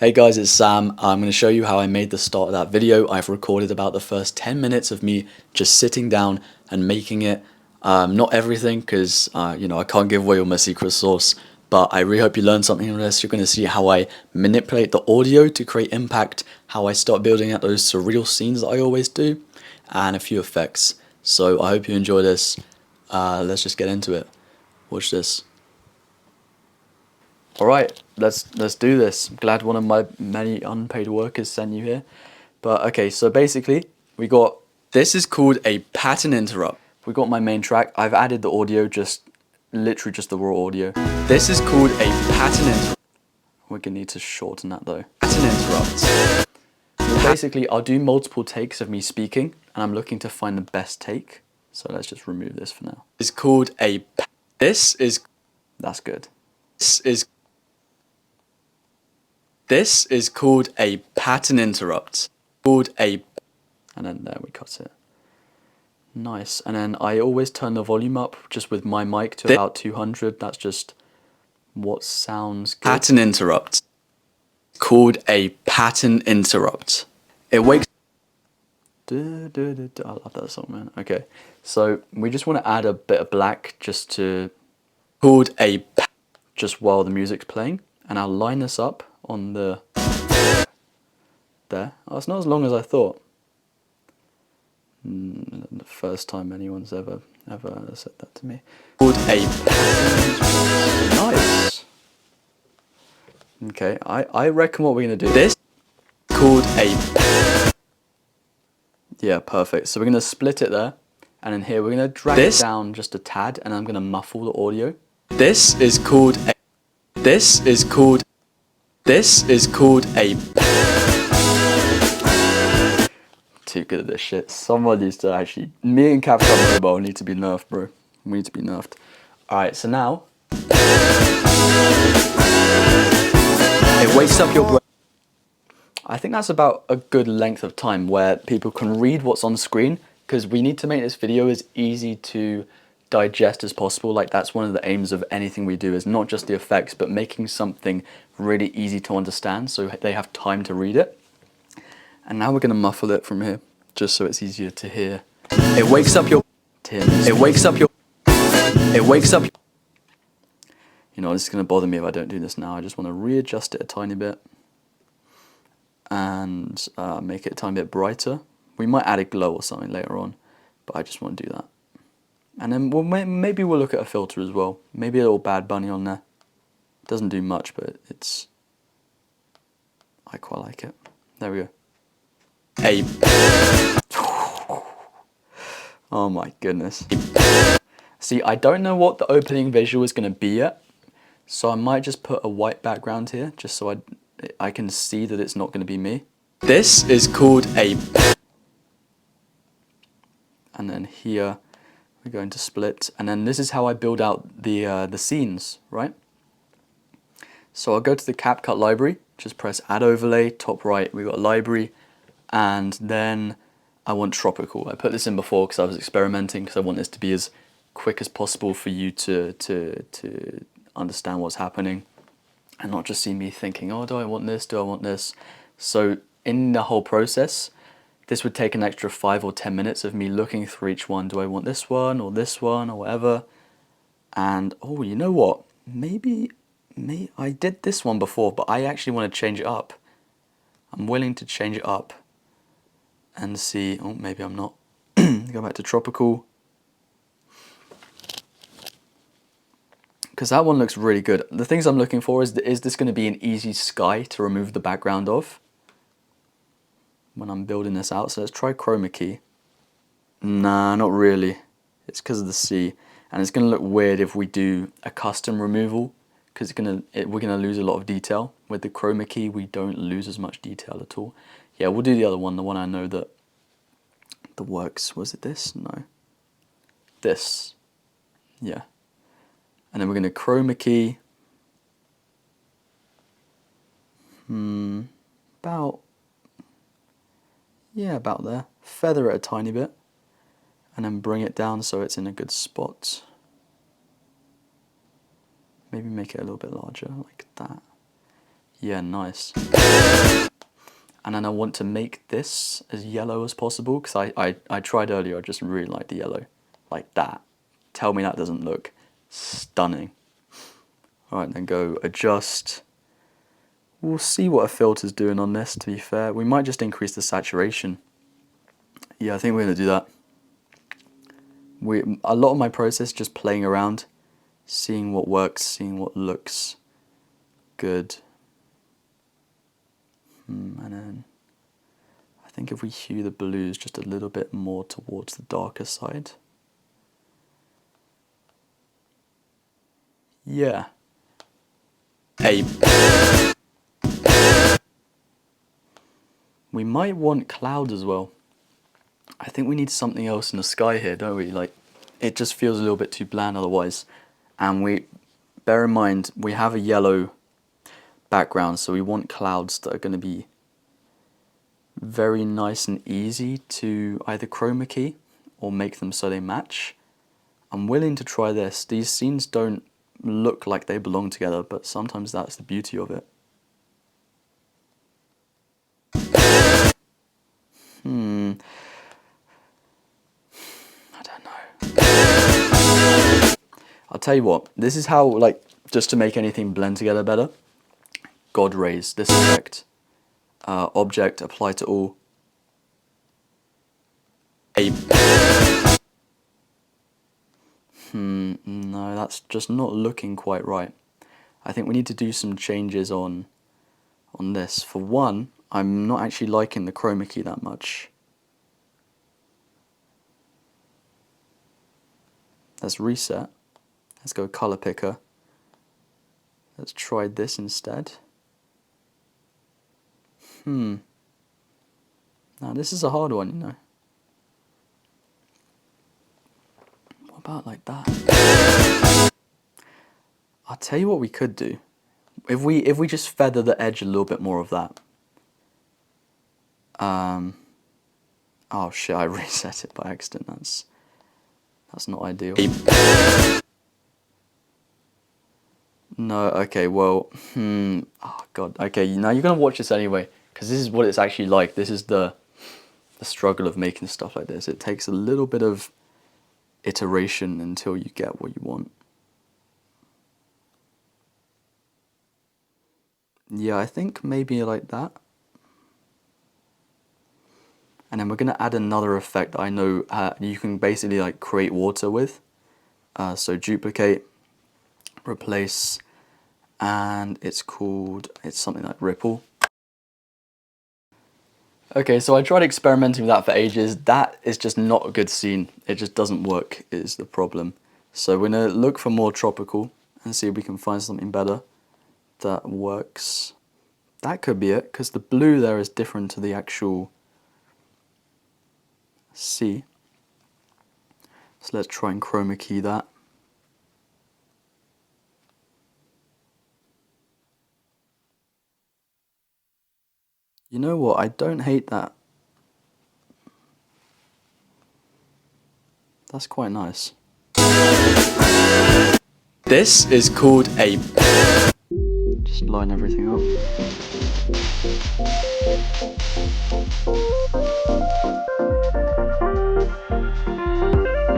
Hey guys, it's Sam. I'm going to show you how I made the start of that video. I've recorded about the first 10 minutes of me just sitting down and making it. Not everything, because I can't give away all my secret sauce, but I really hope you learned something from this. You're going to see how I manipulate the audio to create impact, how I start building out those surreal scenes that I always do, and a few effects. So I hope you enjoy this. Let's just get into it. Watch this. Alright, let's do this. I'm glad one of my many unpaid workers sent you here. But okay, so basically we got, this is called a pattern interrupt. We got my main track. I've added the audio, literally just the raw audio. This is called a pattern interrupt. We're gonna need to shorten that though. Pattern interrupt. Basically, I'll do multiple takes of me speaking, and I'm looking to find the best take. So let's just remove this for now. It's called a, that's good. This is called a pattern interrupt. And then there we cut it. Nice. And then I always turn the volume up just with my mic to about 200. That's just what sounds good. Pattern interrupt. Called a pattern interrupt. It wakes. I love that song, man. Okay, so we just want to add a bit of black just while the music's playing, and I'll line this up on the there. Oh, it's not as long as I thought. The first time anyone's ever said that to me. Called a nice. Okay, I reckon what we're gonna do. This called a. Yeah, perfect. So we're gonna split it there, and in here we're gonna drag it down just a tad, and I'm gonna muffle the audio. This is called a. Too good at this shit. Someone needs to actually. Me and Capcut Mobile need to be nerfed, bro. We need to be nerfed. Alright, so now. It wakes up your brain. I think that's about a good length of time where people can read what's on screen, because we need to make this video as easy to digest as possible. Like, that's one of the aims of anything we do, is not just the effects, but making something really easy to understand so they have time to read it. And now we're going to muffle it from here, just so it's easier to hear. It wakes up your. It wakes up your. You know, this is going to bother me if I don't do this now. I just want to readjust it a tiny bit and make it a tiny bit brighter. We might add a glow or something later on, but I just want to do that. And then maybe we'll look at a filter as well. Maybe a little Bad Bunny on there. Doesn't do much, but I quite like it. There we go. Oh my goodness. See, I don't know what the opening visual is going to be yet, so I might just put a white background here, just so I can see that it's not going to be me. This is called a. And then here we're going to split, and then this is how I build out the scenes, right? So I'll go to the CapCut library, just press Add Overlay, top right, we've got library, and then I want tropical. I put this in before because I was experimenting, because I want this to be as quick as possible for you to understand what's happening, and not just see me thinking, oh, do I want this, do I want this? So in the whole process, this would take an extra 5 or 10 minutes of me looking through each one. Do I want this one or whatever? And oh, you know what? Maybe I did this one before, but I actually want to change it up. I'm willing to change it up and see. Oh, maybe I'm not. Go back to tropical, because that one looks really good. The things I'm looking for is this going to be an easy sky to remove the background of when I'm building this out? So let's try chroma key. Nah, not really. It's because of the sea, and it's going to look weird if we do a custom removal, because we're gonna lose a lot of detail. With the chroma key, we don't lose as much detail at all. Yeah, we'll do the other one, the one I know that works. Was it this? No. This. Yeah. And then we're going to chroma key. About there. Feather it a tiny bit, and then bring it down so it's in a good spot. Maybe make it a little bit larger, like that. Yeah, nice. And then I want to make this as yellow as possible, because I tried earlier, I just really like the yellow. Like that. Tell me that doesn't look stunning. Alright, then go adjust. We'll see what a filter's doing on this, to be fair. We might just increase the saturation. Yeah, I think we're going to do that. A lot of my process is just playing around, seeing what works, seeing what looks good. And then I think if we hue the blues just a little bit more towards the darker side. Yeah. Hey. We might want cloud as well. I think we need something else in the sky here, don't we? Like, it just feels a little bit too bland otherwise. And bear in mind, we have a yellow background, so we want clouds that are going to be very nice and easy to either chroma key or make them so they match. I'm willing to try this. These scenes don't look like they belong together, but sometimes that's the beauty of it. I don't know. I'll tell you what, this is how, like, just to make anything blend together better, God rays, this effect. Object, apply to all. No, that's just not looking quite right. I think we need to do some changes on this. For one, I'm not actually liking the chroma key that much. Let's reset. Let's go color picker. Let's try this instead. Now this is a hard one, you know. What about like that? I'll tell you what we could do. If we just feather the edge a little bit more of that. Oh shit, I reset it by accident. That's not ideal. No, okay, well, oh god, okay, now you're gonna watch this anyway, because this is what it's actually like. This is the struggle of making stuff like this. It takes a little bit of iteration until you get what you want. Yeah, I think maybe like that. And then we're gonna add another effect that I know you can basically like create water with. So duplicate, replace, and it's something like ripple. Okay, so I tried experimenting with that for ages. That is just not a good scene. It just doesn't work, is the problem. So we're gonna look for more tropical and see if we can find something better that works. That could be it, because the blue there is different to the actual sea. So let's try and chroma key that. You know what, I don't hate that. That's quite nice. This is called a... Just line everything up.